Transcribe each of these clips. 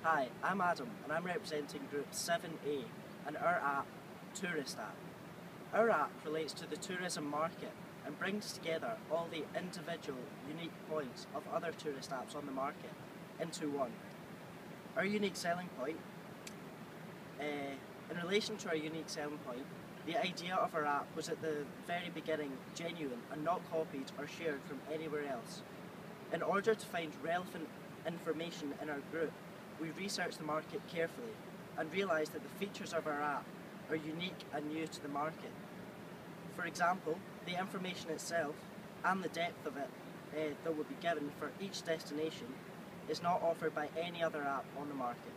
Hi, I'm Adam and I'm representing Group 7A and our app, Tourist App. Our app relates to the tourism market and brings together all the individual unique points of other tourist apps on the market into one. Our unique selling point, in relation to our unique selling point, the idea of our app was at the very beginning genuine and not copied or shared from anywhere else. In order to find relevant information in our group, we researched the market carefully and realised that the features of our app are unique and new to the market. For example, the information itself and the depth of it that will be given for each destination is not offered by any other app on the market.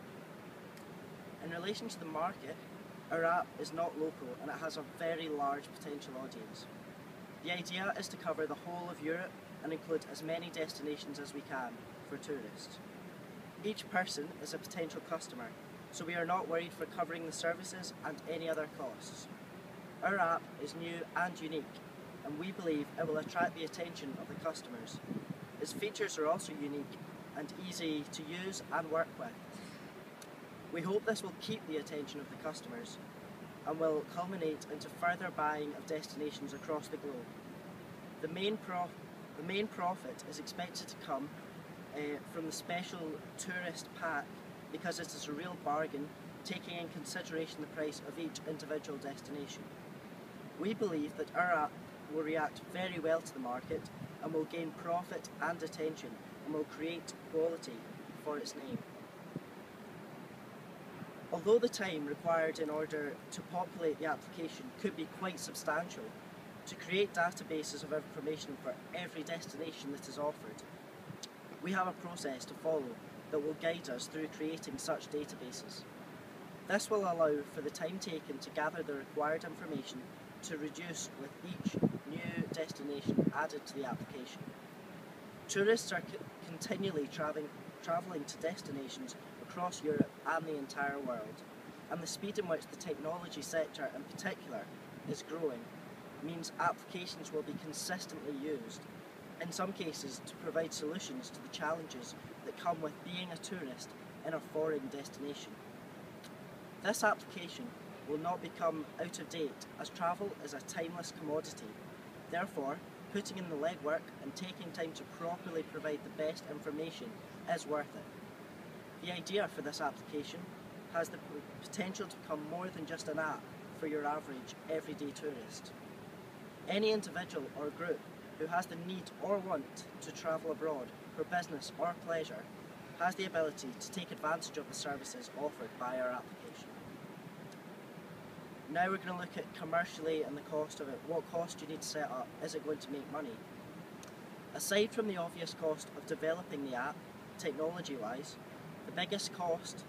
In relation to the market, our app is not local and it has a very large potential audience. The idea is to cover the whole of Europe and include as many destinations as we can for tourists. Each person is a potential customer, so we are not worried for covering the services and any other costs. Our app is new and unique, and we believe it will attract the attention of the customers. Its features are also unique and easy to use and work with. We hope this will keep the attention of the customers and will culminate into further buying of destinations across the globe. The main profit is expected to come from the special tourist pack because it is a real bargain, taking in consideration the price of each individual destination. We believe that our app will react very well to the market and will gain profit and attention and will create quality for its name. Although the time required in order to populate the application could be quite substantial, to create databases of information for every destination that is offered, we have a process to follow that will guide us through creating such databases. This will allow for the time taken to gather the required information to reduce with each new destination added to the application. Tourists are continually travelling to destinations across Europe and the entire world, and the speed in which the technology sector in particular is growing means applications will be consistently used, in some cases to provide solutions to the challenges that come with being a tourist in a foreign destination. This application will not become out of date as travel is a timeless commodity. Therefore, putting in the legwork and taking time to properly provide the best information is worth it. The idea for this application has the potential to become more than just an app for your average everyday tourist. Any individual or group who has the need or want to travel abroad for business or pleasure has the ability to take advantage of the services offered by our application. Now we're going to look at commercially and the cost of it. What cost do you need to set up? Is it going to make money? Aside from the obvious cost of developing the app, technology-wise, the biggest cost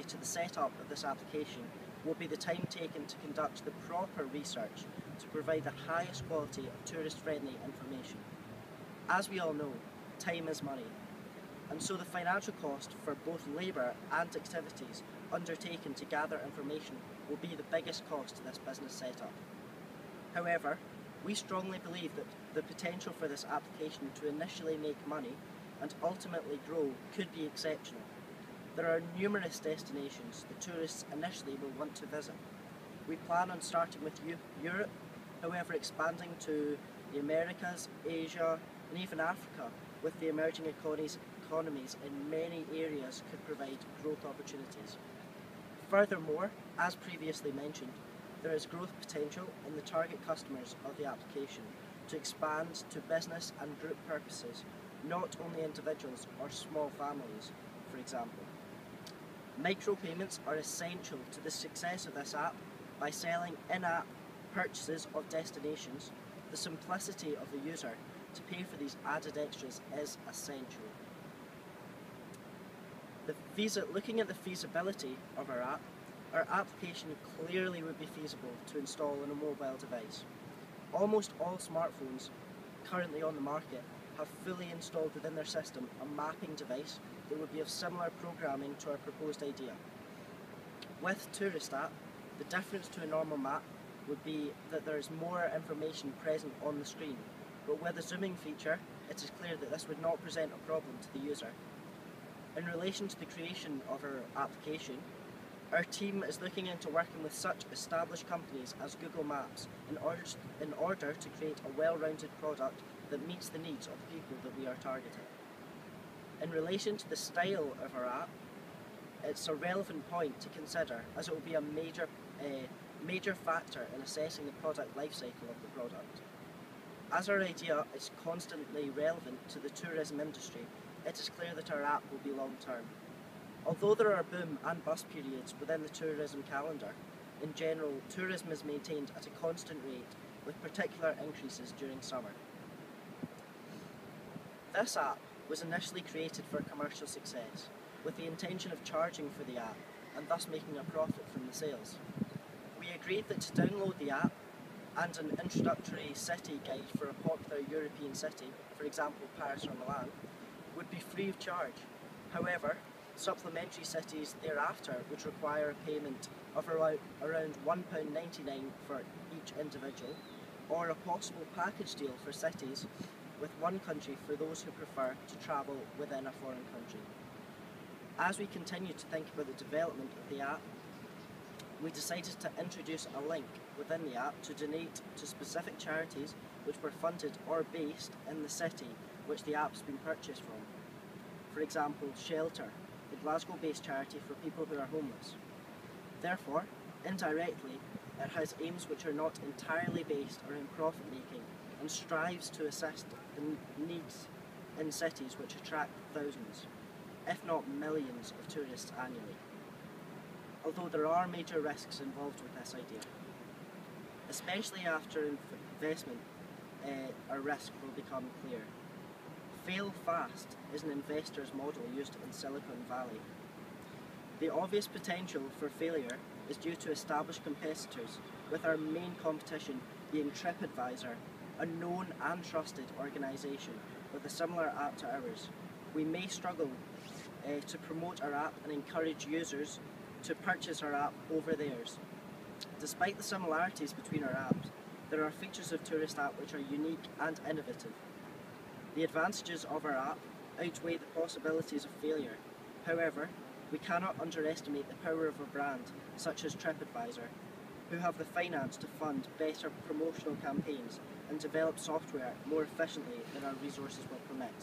to the setup of this application will be the time taken to conduct the proper research to provide the highest quality of tourist-friendly information. As we all know, time is money, and so the financial cost for both labour and activities undertaken to gather information will be the biggest cost to this business setup. However, we strongly believe that the potential for this application to initially make money and ultimately grow could be exceptional. There are numerous destinations the tourists initially will want to visit. We plan on starting with Europe, however expanding to the Americas, Asia and even Africa, with the emerging economies in many areas could provide growth opportunities. Furthermore, as previously mentioned, there is growth potential in the target customers of the application to expand to business and group purposes, not only individuals or small families, for example. Micropayments are essential to the success of this app by selling in-app purchases of destinations. The simplicity of the user to pay for these added extras is essential. Looking at the feasibility of our application clearly would be feasible to install on a mobile device. Almost all smartphones currently on the market have fully installed within their system a mapping device that would be of similar programming to our proposed idea. With Tourist App, the difference to a normal map would be that there is more information present on the screen, but with the zooming feature, it is clear that this would not present a problem to the user. In relation to the creation of our application, our team is looking into working with such established companies as Google Maps in order to create a well-rounded product that meets the needs of the people that we are targeting. In relation to the style of our app, it's a relevant point to consider as it will be a major factor in assessing the product lifecycle of the product. As our idea is constantly relevant to the tourism industry, it is clear that our app will be long-term. Although there are boom and bust periods within the tourism calendar, in general, tourism is maintained at a constant rate with particular increases during summer. This app was initially created for commercial success, with the intention of charging for the app and thus making a profit from the sales. We agreed that to download the app and an introductory city guide for a popular European city, for example Paris or Milan, would be free of charge. However, supplementary cities thereafter would require a payment of around £1.99 for each individual, or a possible package deal for cities with one country for those who prefer to travel within a foreign country. As we continue to think about the development of the app, we decided to introduce a link within the app to donate to specific charities which were funded or based in the city which the app's been purchased from. For example, Shelter, the Glasgow-based charity for people who are homeless. Therefore, indirectly, it has aims which are not entirely based or in profit-making and strives to assist the needs in cities which attract thousands, if not millions, of tourists annually. Although there are major risks involved with this idea. Especially after investment, a risk will become clear. Fail fast is an investor's model used in Silicon Valley. The obvious potential for failure is due to established competitors, with our main competition being TripAdvisor, a known and trusted organisation with a similar app to ours. We may struggle to promote our app and encourage users to purchase our app over theirs. Despite the similarities between our apps, there are features of Tourist app which are unique and innovative. The advantages of our app outweigh the possibilities of failure. However, we cannot underestimate the power of a brand such as TripAdvisor, who have the finance to fund better promotional campaigns and develop software more efficiently than our resources will permit.